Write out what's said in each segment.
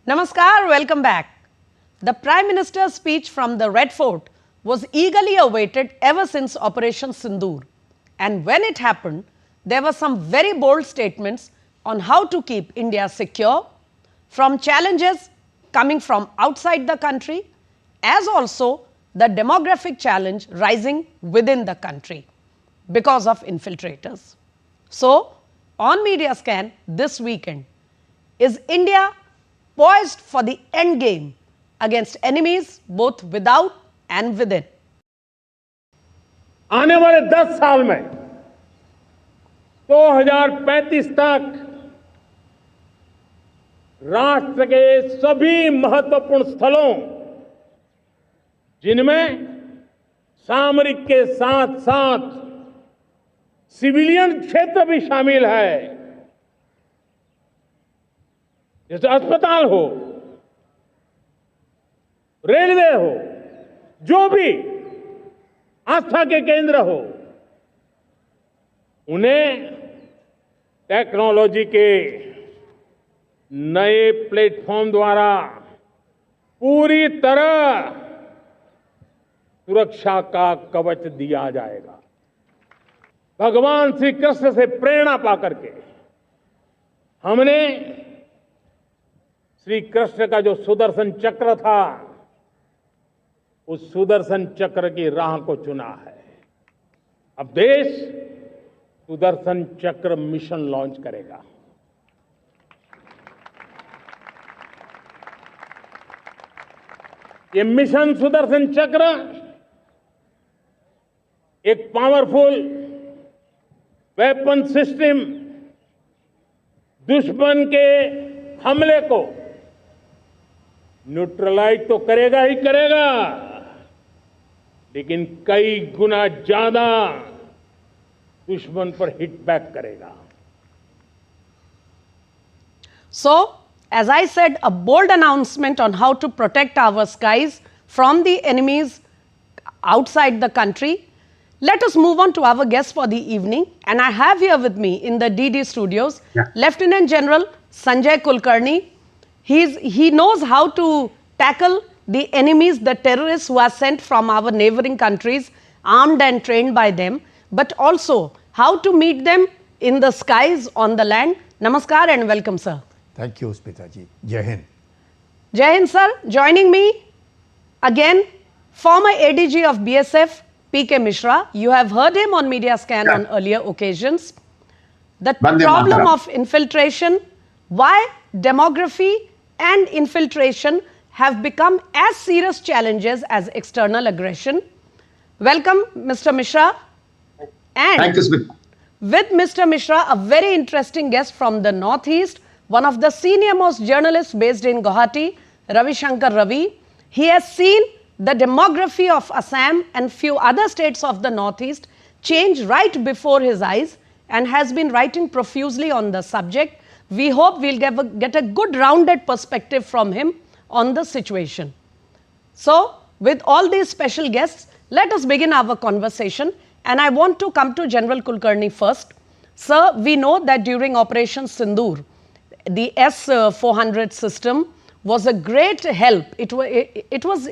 Namaskar, welcome back. The Prime Minister's speech from the Red Fort was eagerly awaited ever since Operation Sindoor. And when it happened, there were some very bold statements on how to keep India secure from challenges coming from outside the country, as also the demographic challenge rising within the country because of infiltrators. So, on Media Scan this weekend, is India poised for the end game against enemies both without and within? आने वाले 10 साल में 2035 तक राष्ट्र के सभी महत्वपूर्ण स्थलों, जिनमें सामरिक के साथ साथ सिविलियन क्षेत्र भी शामिल है, जैसे अस्पताल हो, रेलवे हो, जो भी आस्था के केंद्र हो, उन्हें टेक्नोलॉजी के नए प्लेटफॉर्म द्वारा पूरी तरह सुरक्षा का कवच दिया जाएगा। भगवान श्री कृष्ण से प्रेरणा पाकर के हमने श्री कृष्ण का जो सुदर्शन चक्र था, उस सुदर्शन चक्र की राह को चुना है। अब देश सुदर्शन चक्र मिशन लॉन्च करेगा। ये मिशन सुदर्शन चक्र एक पावरफुल वेपन सिस्टम दुश्मन के हमले को न्यूट्रलाइज तो करेगा ही करेगा, लेकिन कई गुना ज्यादा दुश्मन पर हिट बैक करेगा। So, as I said, a bold announcement on how to protect our skies from the enemies outside the country. Let us move on to our guest for the evening, and I have here with me in the DD studios Lieutenant General Sanjay Kulkarni. He knows how to tackle the enemies, the terrorists who are sent from our neighboring countries, armed and trained by them, but also how to meet them in the skies, on the land. Namaskar and welcome, sir. Thank you, Smita ji. Jai Hind. Jai Hind, sir. Joining me again, former ADG of BSF, P.K. Mishra. You have heard him on Media Scan on earlier occasions. The problem of infiltration, why demography and infiltration have become as serious challenges as external aggression. Welcome, Mr. Mishra. And thank you, Smita. With Mr. Mishra, a very interesting guest from the Northeast, one of the senior most journalists based in Guwahati, Ravi Shankar Ravi. He has seen the demography of Assam and few other states of the Northeast change right before his eyes and has been writing profusely on the subject. We hope we'll get a good rounded perspective from him on the situation. So, with all these special guests, let us begin our conversation, and I want to come to General Kulkarni first. Sir, we know that during Operation Sindoor, the S-400 system was a great help. It was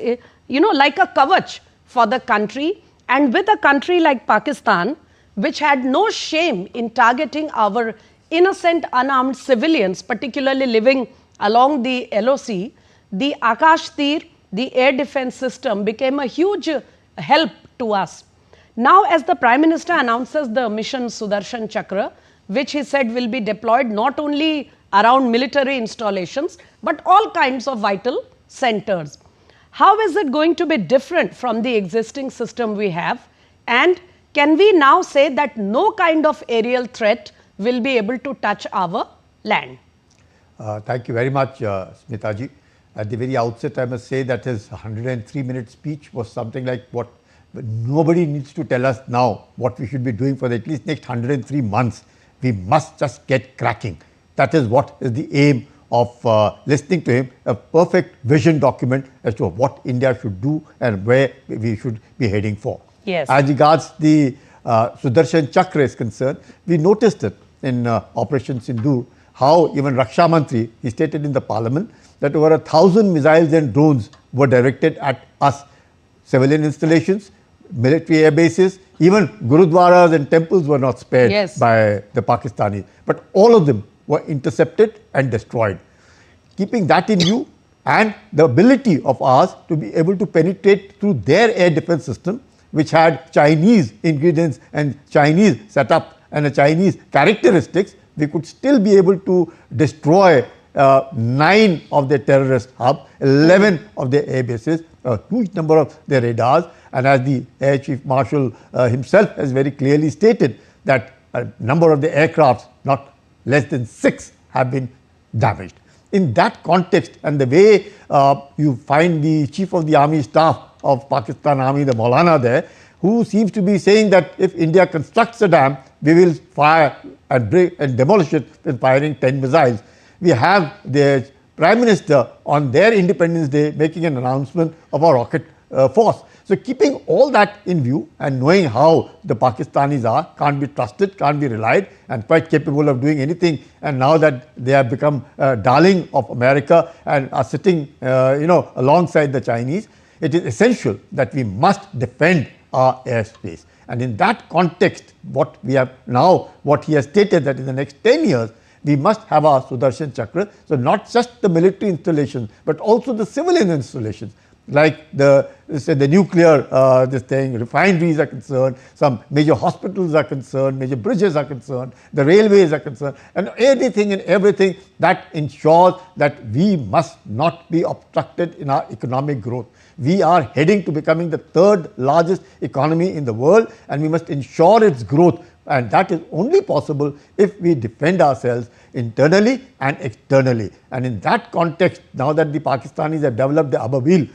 like a kavach for the country, and with a country like Pakistan, which had no shame in targeting our innocent, unarmed civilians, particularly living along the LOC, the Akash Tir, the air defense system, became a huge help to us. Now, as the Prime Minister announces the Mission Sudarshan Chakra, which he said will be deployed not only around military installations, but all kinds of vital centers. How is it going to be different from the existing system we have? And can we now say that no kind of aerial threat will be able to touch our land? Thank you very much, Smita ji. At the very outset, I must say that his 103-minute speech was something like what nobody needs to tell us now what we should be doing for at least next 103 months. We must just get cracking. That is what is the aim of listening to him, a perfect vision document as to what India should do and where we should be heading for. Yes. As regards the Sudarshan Chakra is concerned, we noticed it in Operation Sindoor, how even Raksha Mantri, he stated in the parliament that over 1,000 missiles and drones were directed at us. Civilian installations, military air bases, even gurudwaras and temples were not spared Yes. by the Pakistanis. But all of them were intercepted and destroyed. Keeping that in view and the ability of ours to be able to penetrate through their air defense system, which had Chinese ingredients and Chinese setup and a Chinese characteristics, we could still be able to destroy 9 of their terrorist hubs, 11 of their air bases, a huge number of their radars, and as the Air Chief Marshal himself has very clearly stated that a number of the aircrafts, not less than 6, have been damaged. In that context and the way you find the Chief of the Army Staff of Pakistan Army, the Maulana there, who seems to be saying that if India constructs a dam, we will fire and break and demolish it with firing 10 missiles. We have the Prime Minister on their Independence Day making an announcement of a rocket force. So keeping all that in view and knowing how the Pakistanis are, can't be trusted, can't be relied, and quite capable of doing anything, and now that they have become darling of America and are sitting alongside the Chinese, it is essential that we must defend our airspace. And in that context, what he has stated that in the next 10 years, we must have our Sudarshan Chakra. So not just the military installations, but also the civilian installations, like the nuclear refineries are concerned, some major hospitals are concerned, major bridges are concerned, the railways are concerned, and anything and everything that ensures that we must not be obstructed in our economic growth. We are heading to becoming the 3rd largest economy in the world, and we must ensure its growth. And that is only possible if we defend ourselves internally and externally. And in that context, now that the Pakistanis have developed the Ababil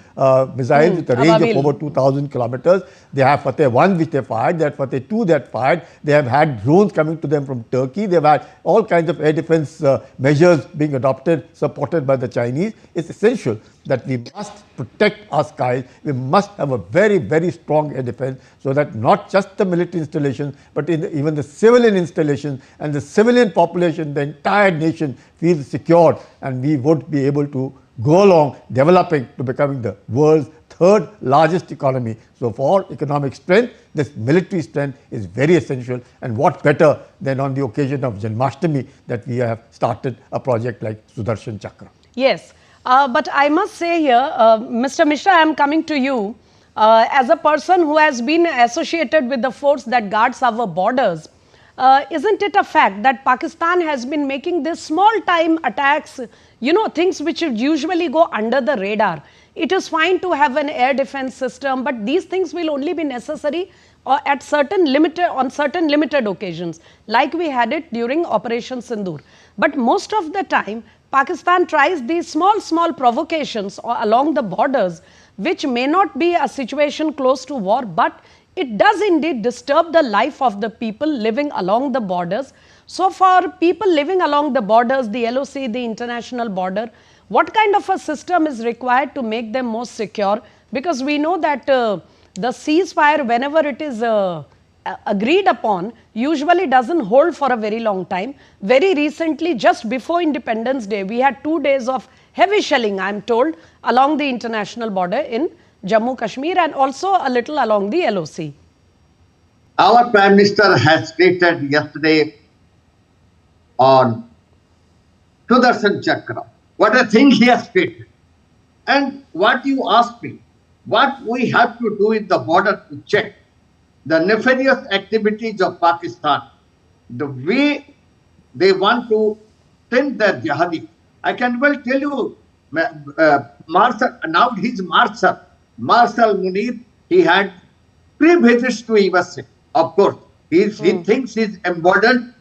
missiles with a range of over 2,000 kilometers, they have Fateh 1 which they fired, they have Fateh 2 they had fired, they have had drones coming to them from Turkey, they have had all kinds of air defense measures being adopted, supported by the Chinese. It's essential that we must protect our skies. We must have a very, very strong air defense so that not just the military installations, but even the civilian installations and the civilian population, the entire nation feels secured, and we would be able to go along developing to becoming the world's 3rd largest economy. So for economic strength, this military strength is very essential, and what better than on the occasion of Janmashtami that we have started a project like Sudarshan Chakra. Yes. But I must say here, Mr. Mishra, I am coming to you as a person who has been associated with the force that guards our borders. Isn't it a fact that Pakistan has been making these small time attacks, things which usually go under the radar? It is fine to have an air defense system, but these things will only be necessary on certain limited occasions, like we had it during Operation Sindoor. But most of the time, Pakistan tries these small provocations along the borders, which may not be a situation close to war, but it does indeed disturb the life of the people living along the borders. So for people living along the borders, the LOC, the international border, what kind of a system is required to make them more secure? Because we know that the ceasefire, whenever it is agreed upon, usually doesn't hold for a very long time. Very recently, just before Independence Day, we had 2 days of heavy shelling, I am told, along the international border in Jammu Kashmir and also a little along the LOC. Our Prime Minister has stated yesterday on Sudarshan Chakra. What a thing he has stated. And what you asked me, what we have to do in the border to check the nefarious activities of Pakistan, the way they want to send their jihadi. I can well tell you, now he's Marshal Munir, he had 3 visits to USA. Of course, he thinks he's emboldened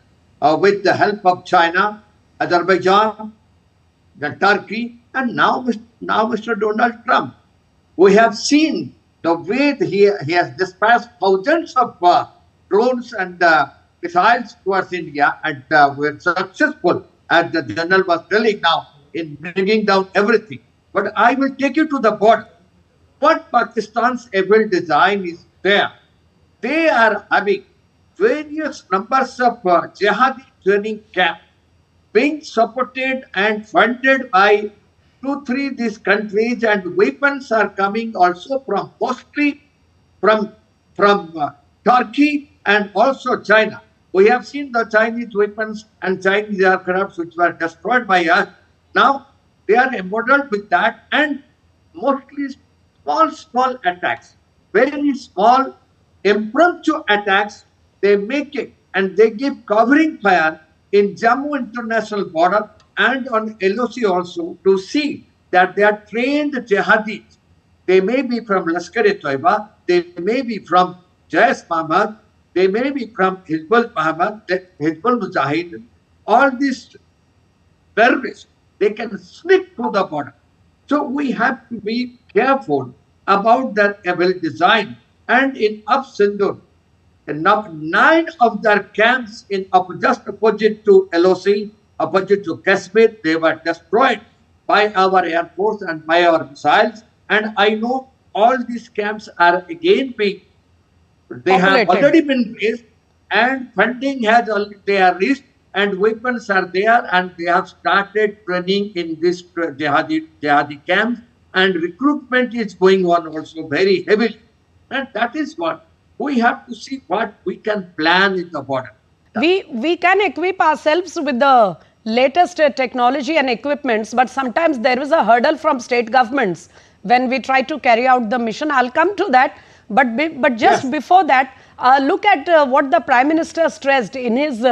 with the help of China, Azerbaijan, Turkey, and now Mr. Donald Trump. We have seen the way he has dispatched thousands of drones and missiles towards India, and we're successful, as the general was telling now, in bringing down everything. But I will take you to the border. What Pakistan's evil design is there. They are having various numbers of jihadi training camps being supported and funded by 2-3 these countries, and weapons are coming also from mostly from Turkey and also China. We have seen the Chinese weapons and Chinese aircrafts which were destroyed by us. Now they are embroidered with that, and mostly small attacks, very small impromptu attacks. They make it and they give covering fire in Jammu International Border and on LOC also, to see that they are trained jihadis. They may be from Lashkar-e-Toiba, they may be from Jaish Mohammed, they may be from Hizbul Mujahid. All these terrorists, they can sneak through the border. So we have to be careful about that well design. And in Sindoor, 9 of their camps in just opposite to LOC, opposite to Kashmir, they were destroyed by our Air Force and by our missiles. And I know all these camps are again being, they have already been raised, and funding has already, they are raised, and weapons are there, and they have started training in this jihadi camps, and recruitment is going on also very heavily. And that is what we have to see, what we can plan in the border. We can equip ourselves with the latest technology and equipments, but sometimes there is a hurdle from state governments when we try to carry out the mission. I'll come to that, but just before that, look at what the Prime Minister stressed in his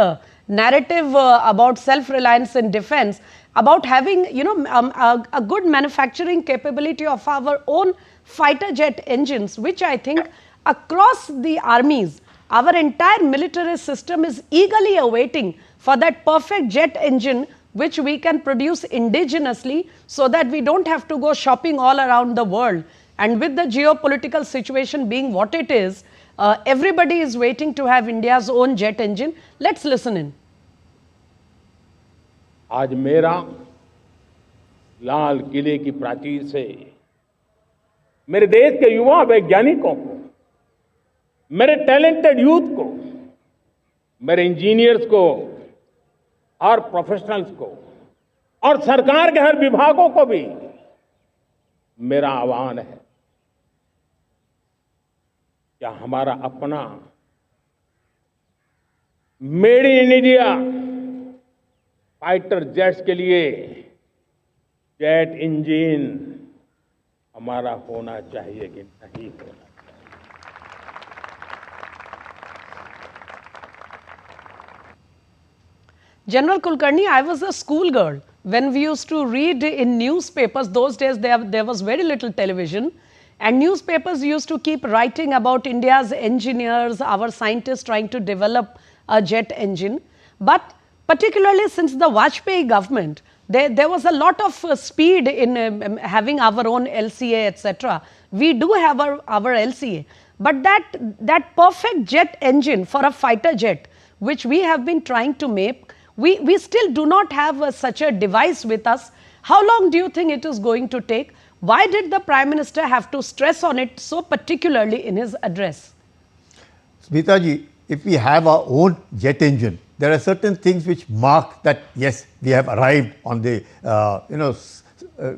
narrative about self-reliance in defense, about having a good manufacturing capability of our own fighter jet engines, which I think across the armies, our entire military system is eagerly awaiting for that perfect jet engine which we can produce indigenously, so that we don't have to go shopping all around the world. And with the geopolitical situation being what it is, everybody is waiting to have India's own jet engine. Let's listen in. आज मेरा लाल किले की प्राचीर से मेरे देश के युवा वैज्ञानिकों को, मेरे टैलेंटेड यूथ को, मेरे इंजीनियर्स को और प्रोफेशनल्स को और सरकार के हर विभागों को भी मेरा आह्वान है, क्या हमारा अपना made in India fighter jets के लिए जेट इंजन हमारा होना चाहिए कि नहीं होना? General Kulkarni, I was a schoolgirl when we used to read in newspapers. Those days there was very little television, and newspapers used to keep writing about India's engineers, our scientists trying to develop a jet engine. But particularly since the Vajpayee government, there was a lot of speed in having our own LCA, etc. We do have our LCA, but that perfect jet engine for a fighter jet, which we have been trying to make, we still do not have such a device with us. How long do you think it is going to take? Why did the Prime Minister have to stress on it so particularly in his address? Smita ji, if we have our own jet engine, there are certain things which mark that, yes, we have arrived on the,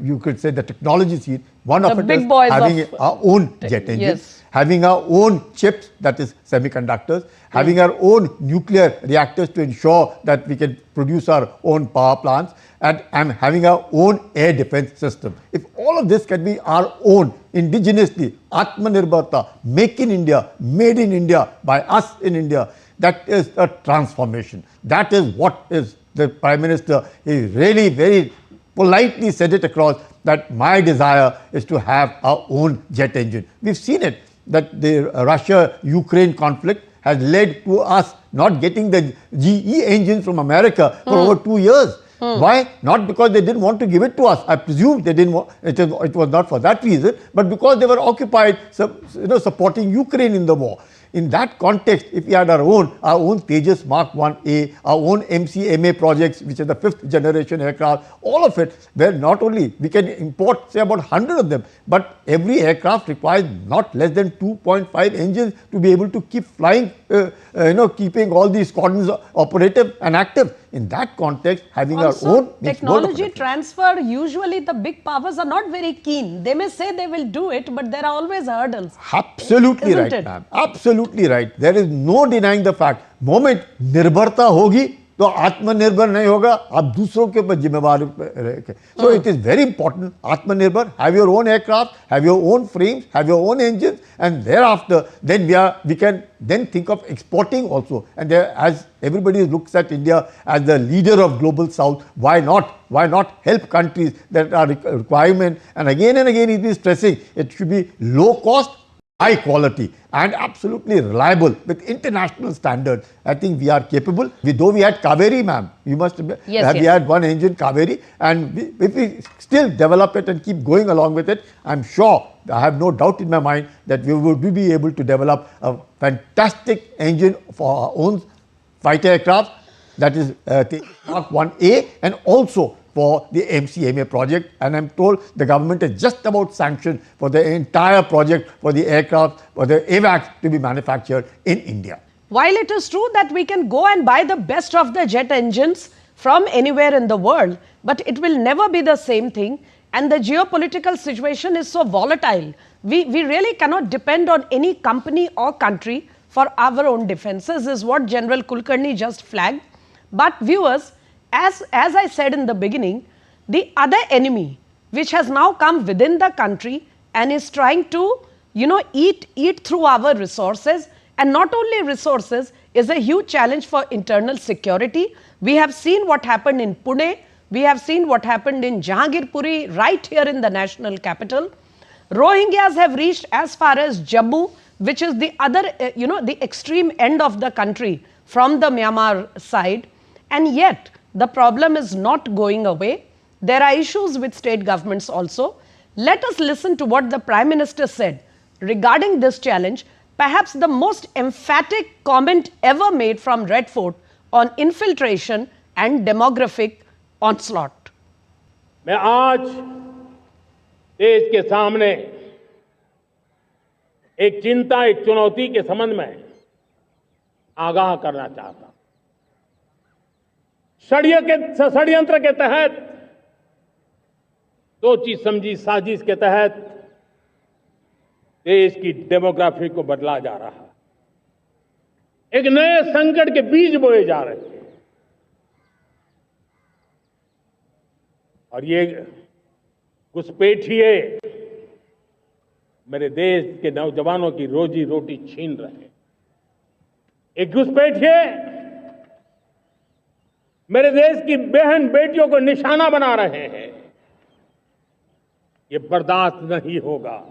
you could say the technology scene. One of it is having our own jet engine, having our own chips, that is semiconductors, having our own nuclear reactors to ensure that we can produce our own power plants, and having our own air defense system. If all of this can be our own, indigenously, Atmanirbhar, make in India, made in India, by us in India, that is a transformation. That is what is the Prime Minister is really very politely said it across, that my desire is to have our own jet engine. We've seen it, that the Russia-Ukraine conflict has led to us not getting the GE engines from America for over 2 years. Why? Not because they didn't want to give it to us. I presume they didn't want, it was not for that reason, but because they were occupied supporting Ukraine in the war. In that context, if we had our own Tejas Mark 1A, our own MCMA projects, which are the 5th generation aircraft, all of it, where not only we can import, say, about 100 of them, but every aircraft requires not less than 2.5 engines to be able to keep flying, keeping all these squadrons operative and active. in that context, having Also, our own makes more of a technology difference. transfer, usually the big powers are not very keen. They may say they will do it, but there are always hurdles. Absolutely Isn't right, it? ma'am. Absolutely right. There is no denying the fact. Moment निर्भरता होगी तो आत्मनिर्भर नहीं होगा, आप दूसरों के ऊपर जिम्मेवार रह के. So it is very important. आत्मनिर्भर, have your own aircraft, have your own frames, have your own engines, and thereafter, then we can then think of exporting also. And there, as everybody looks at India as the leader of global South, why not? Why not help countries that are requirement? And again, it is stressing it should be low cost, high quality and absolutely reliable with international standards. I think we are capable. Though we had Kaveri, ma'am, you must have, Yes. we had one engine Kaveri, and if we still develop it and keep going along with it, I'm sure, I have no doubt in my mind that we will be able to develop a fantastic engine for our own fighter aircraft, that is Mark 1A, and also for the MCMA project, and I'm told the government is just about sanctioned for the entire project for the aircraft, for the AVACs to be manufactured in India. While it is true that we can go and buy the best of the jet engines from anywhere in the world, but it will never be the same thing, and the geopolitical situation is so volatile. We really cannot depend on any company or country for our own defenses, is what General Kulkarni just flagged. But viewers, as I said in the beginning, the other enemy which has now come within the country and is trying to, eat through our resources, and not only resources, is a huge challenge for internal security. We have seen what happened in Pune. We have seen what happened in Jahangirpuri, right here in the national capital. Rohingyas have reached as far as Jammu, which is the other, the extreme end of the country from the Myanmar side. And yet, the problem is not going away. There are issues with state governments also. Let us listen to what the Prime Minister said regarding this challenge, perhaps the most emphatic comment ever made from Red Fort on infiltration and demographic onslaught. मैं आज देश के सामने एक चिंता, एक चुनौती के संबंध में आगाह करना चाहता हूं. षड्यंत्र के तहत, सोची समझी साजिश के तहत देश की डेमोग्राफी को बदला जा रहा है. एक नए संकट के बीज बोए जा रहे हैं. और ये घुसपैठिए मेरे देश के नौजवानों की रोजी रोटी छीन रहे हैं. एक घुसपैठिए मेरे देश की बहन बेटियों को निशाना बना रहे हैं. ये बर्दाश्त नहीं होगा.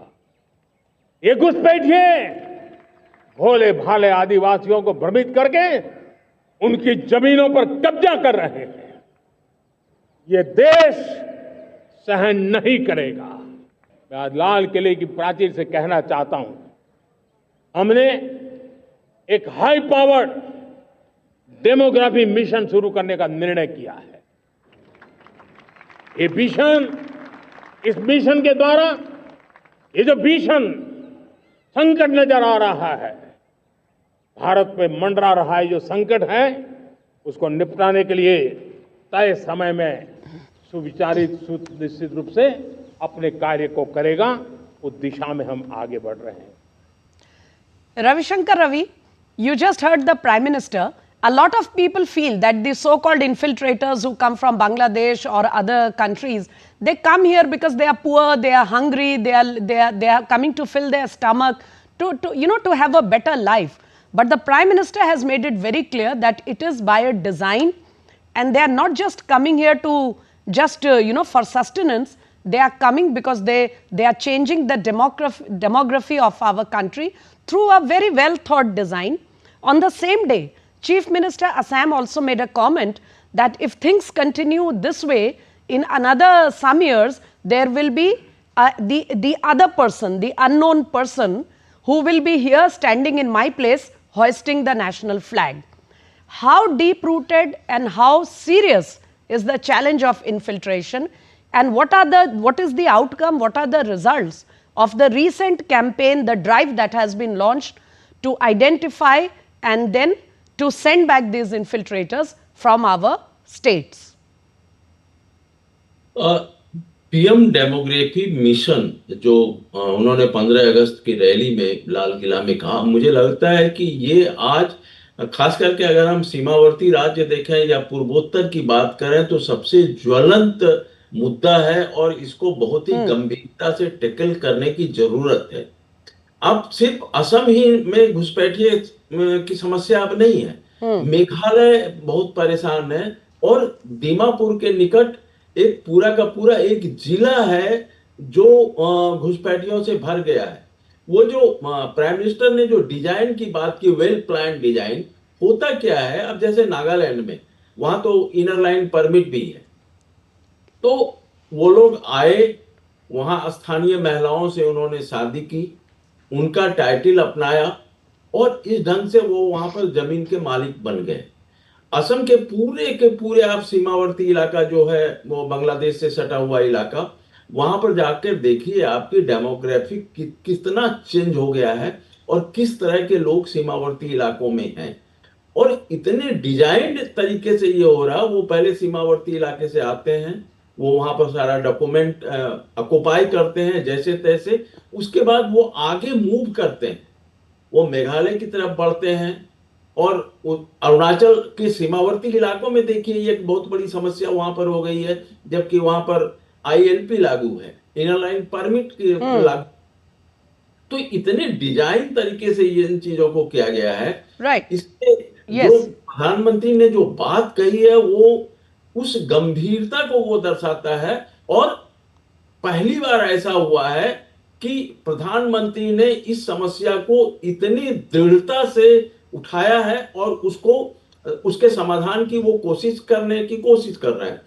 ये घुसपैठिए भोले भाले आदिवासियों को भ्रमित करके उनकी जमीनों पर कब्जा कर रहे हैं. ये देश सहन नहीं करेगा. मैं आज लाल किले की प्राचीर से कहना चाहता हूं, हमने एक हाई पावर्ड डेमोग्राफी मिशन शुरू करने का निर्णय किया है. ये मिशन, इस मिशन के द्वारा ये जो भीषण संकट नजर आ रहा है, भारत पे मंडरा रहा है जो संकट है, उसको निपटाने के लिए तय समय में सुविचारित सुनिश्चित रूप से अपने कार्य को करेगा. उस दिशा में हम आगे बढ़ रहे हैं. Ravi Shankar Ravi, you just heard the Prime Minister. A lot of people feel that the so-called infiltrators who come from Bangladesh or other countries, they come here because they are poor, they are hungry, they are coming to fill their stomach, to have a better life. But the Prime Minister has made it very clear that it is by a design, and they are not just coming here to just for sustenance. They are coming because they are changing the demography of our country through a very well thought design. On the same day, Chief Minister Assam also made a comment that if things continue this way, in another some years, there will be the other person, the unknown person, who will be here standing in my place, hoisting the national flag. How deep-rooted and how serious is the challenge of infiltration, and what is the outcome, what are the results of the recent campaign, the drive that has been launched to identify and then to send back these infiltrators from our states? PM demography mission जो उन्होंने 15 अगस्त की rally में लाल किला में कहा, मुझे लगता है कि ये आज खास करके अगर हम सीमावर्ती राज्य देखें या पूर्वोत्तर की बात करें तो सबसे ज्वलंत मुद्दा है और इसको बहुत ही गंभीरता से टैकल करने की जरूरत है। अब सिर्फ असम ही में घुसपैठिए की समस्या अब नहीं है, मेघालय बहुत परेशान है और दीमापुर के निकट एक पूरा का पूरा एक जिला है जो घुसपैठियों से भर गया है। वो जो प्राइम मिनिस्टर ने जो डिजाइन की बात की, वेल प्लान डिजाइन, होता क्या है, अब जैसे नागालैंड में वहां तो इनर लाइन परमिट भी है, तो वो लोग आए, वहां स्थानीय महिलाओं से उन्होंने शादी की, उनका टाइटल अपनाया और इस ढंग से वो वहां पर जमीन के मालिक बन गए। असम के पूरे आप सीमावर्ती इलाका जो है वो बांग्लादेश से सटा हुआ इलाका, वहां पर जाकर देखिए आपकी डेमोग्राफी कितना चेंज हो गया है और किस तरह के लोग सीमावर्ती इलाकों में हैं और इतने डिजाइंड तरीके से ये हो रहा। वो पहले सीमावर्ती इलाके से आते हैं, वो वहां पर सारा डॉक्यूमेंट ऑक्युपाई करते हैं जैसे तैसे, उसके बाद वो आगे मूव करते हैं, वो मेघालय की तरफ बढ़ते हैं और अरुणाचल के सीमावर्ती इलाकों में देखिए ये एक बहुत बड़ी समस्या वहां पर हो गई है, जबकि वहां पर ILP लागू है, इनर लाइन परमिट की लागू। तो इतने डिजाइन तरीके से ये इन चीजों को किया गया है। राइट। इससे जो प्रधानमंत्री ने जो बात कही है वो उस गंभीरता को वो दर्शाता है और पहली बार ऐसा हुआ है कि प्रधानमंत्री ने इस समस्या को इतनी दृढ़ता से उठाया है और उसके समाधान की वो कोशिश करने की कोशिश कर रहे हैं।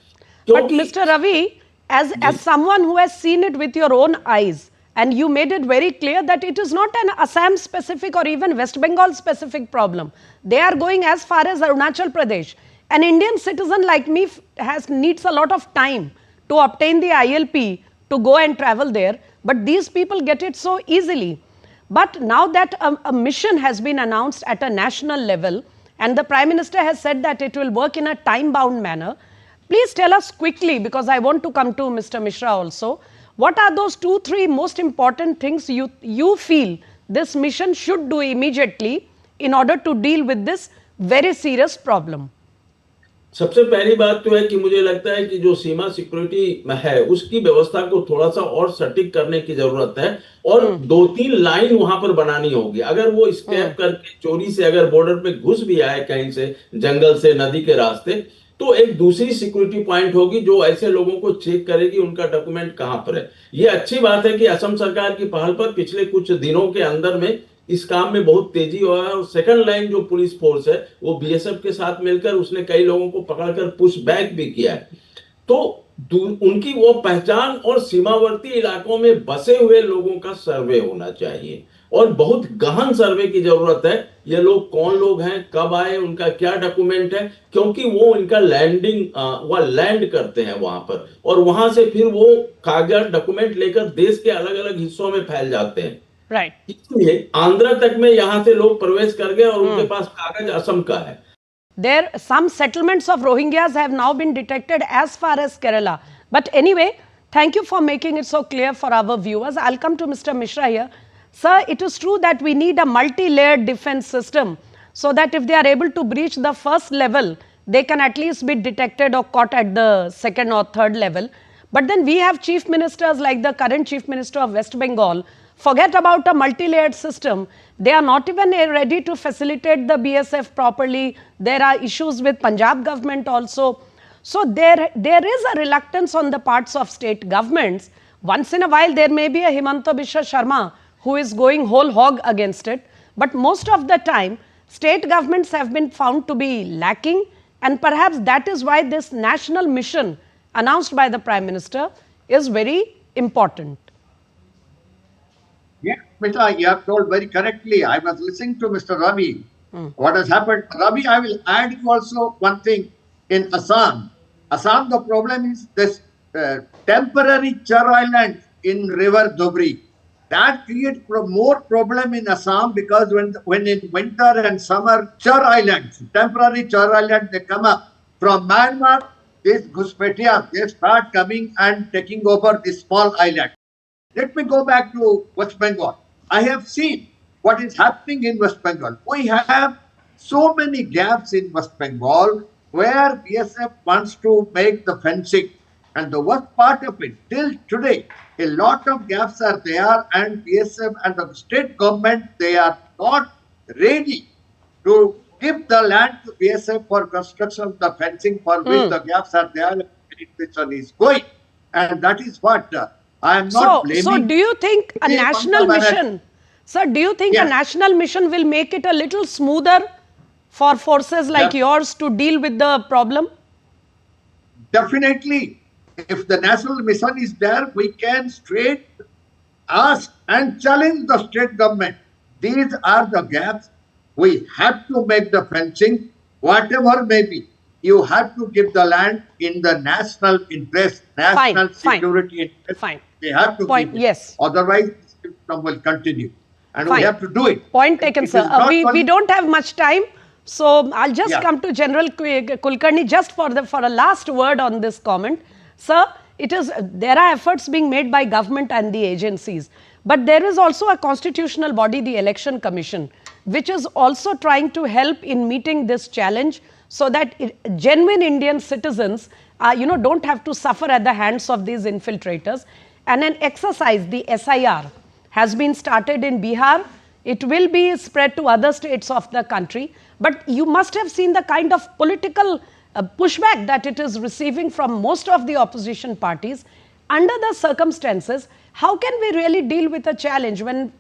But Mr. Ravi, as someone who has seen it with your own eyes, and you made it very clear that it is not an Assam specific or even West Bengal specific problem. They are going as far as Arunachal Pradesh. An Indian citizen like me needs a lot of time to obtain the ILP to go and travel there, but these people get it so easily. But now that a mission has been announced at a national level and the Prime Minister has said that it will work in a time-bound manner, please tell us quickly, because I want to come to Mr. Mishra also, what are those 2-3 most important things you feel this mission should do immediately in order to deal with this very serious problem? सबसे पहली बात तो है कि मुझे लगता है कि जो सीमा सिक्योरिटी है उसकी व्यवस्था को थोड़ा सा और सटीक करने की जरूरत है और 2-3 लाइन वहां पर बनानी होगी। अगर वो स्कैप करके चोरी से अगर बॉर्डर पे घुस भी आए कहीं से, जंगल से, नदी के रास्ते, तो एक दूसरी सिक्योरिटी पॉइंट होगी जो ऐसे लोगों को चेक करेगी उनका डॉक्यूमेंट कहां पर है। ये अच्छी बात है कि असम सरकार की पहल पर पिछले कुछ दिनों के अंदर में इस काम में बहुत तेजी हुआ है और सेकंड लाइन जो पुलिस फोर्स है वो BSF के साथ मिलकर उसने कई लोगों को पकड़कर पुश बैक भी किया है। तो उनकी वो पहचान और सीमावर्ती इलाकों में बसे हुए लोगों का सर्वे होना चाहिए और बहुत गहन सर्वे की जरूरत है। ये लोग कौन लोग हैं, कब आए, उनका क्या डॉक्यूमेंट है, क्योंकि वो इनका वो लैंड करते हैं वहां पर और वहां से फिर वो कागजात डॉक्यूमेंट लेकर देश के अलग अलग हिस्सों में फैल जाते हैं। Right. इसलिए आंध्र तक में यहाँ से लोग प्रवेश कर गए और उनके पास कागज असम का है। There some settlements of Rohingyas have now been detected as far as Kerala. But anyway, thank you for making it so clear for our viewers. I'll come to Mr. Mishra here. Sir, it is true that we need a multi-layered defense system so that if they are able to breach the first level, they can at least be detected or caught at the second or third level. But then we have chief ministers like the current chief minister of West Bengal. Forget about a multi-layered system. They are not even ready to facilitate the BSF properly. There are issues with Punjab government also. So there is a reluctance on the parts of state governments. Once in a while, there may be a Himanta Biswa Sharma who is going whole hog against it. But most of the time, state governments have been found to be lacking. And perhaps that is why this national mission announced by the Prime Minister is very important. Yeah, Mishra, you have told very correctly. I was listening to Mr. Ravi. What has happened? Ravi, I will add you also one thing. In Assam, the problem is this temporary Char Island in River Dobri. That creates more problem in Assam because when in winter and summer, temporary Char Island, they come up. From Myanmar, these Ghuspetia, they start coming and taking over this small island. Let me go back to West Bengal. I have seen what is happening in West Bengal. We have so many gaps in West Bengal where BSF wants to make the fencing. And the worst part of it, till today, a lot of gaps are there, and BSF and the state government, they are not ready to give the land to BSF for construction of the fencing for which the gaps are there, and penetration is going. And that is what I am not blaming. So do you think a national mission, sir, do you think a national mission will make it a little smoother for forces like yours to deal with the problem? Definitely. If the national mission is there, we can straight ask and challenge the state government. These are the gaps. We have to make the fencing, whatever may be. You have to give the land in the national interest, national security interest. Fine. They have to give it. Yes. Otherwise, the system will continue. And we have to do it. Point taken, sir. We don't have much time. So I'll just come to General Kulkarni just for a last word on this comment. Sir, there are efforts being made by government and the agencies, but there is also a constitutional body, the Election Commission, which is also trying to help in meeting this challenge so that genuine Indian citizens, don't have to suffer at the hands of these infiltrators. And an exercise, the SIR, has been started in Bihar. It will be spread to other states of the country. But you must have seen the kind of political pushback that it is receiving from most of the opposition parties. Under the circumstances, how can we really deal with a challenge when,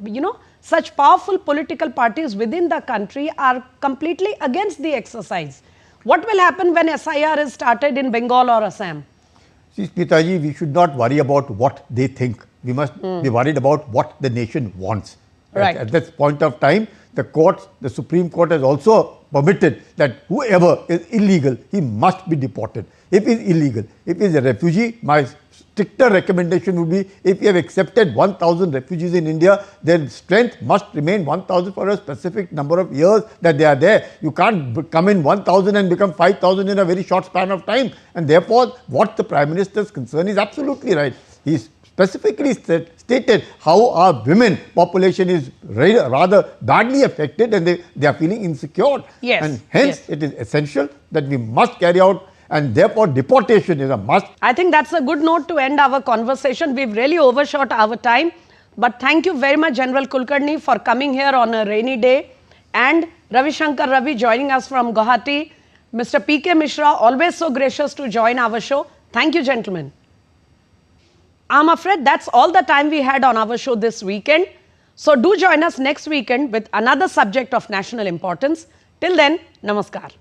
such powerful political parties within the country are completely against the exercise? What will happen when SIR is started in Bengal or Assam? See, Smitaji, we should not worry about what they think. We must be worried about what the nation wants. Right. At this point of time, the Supreme Court has also permitted that whoever is illegal, he must be deported. If he is illegal, if he is a refugee, my stricter recommendation would be, if you have accepted 1,000 refugees in India, their strength must remain 1,000 for a specific number of years that they are there. You can't come in 1,000 and become 5,000 in a very short span of time. And therefore, what the Prime Minister's concern is absolutely right. He specifically stated how our women population is rather badly affected and they are feeling insecure. Yes. And hence it is essential that we must carry out, and therefore deportation is a must. I think that's a good note to end our conversation. We've really overshot our time. But thank you very much, General Kulkarni, for coming here on a rainy day. And Ravi Shankar Ravi joining us from Guwahati. Mr. P.K. Mishra, always so gracious to join our show. Thank you, gentlemen. I'm afraid that's all the time we had on our show this weekend. So do join us next weekend with another subject of national importance. Till then, namaskar.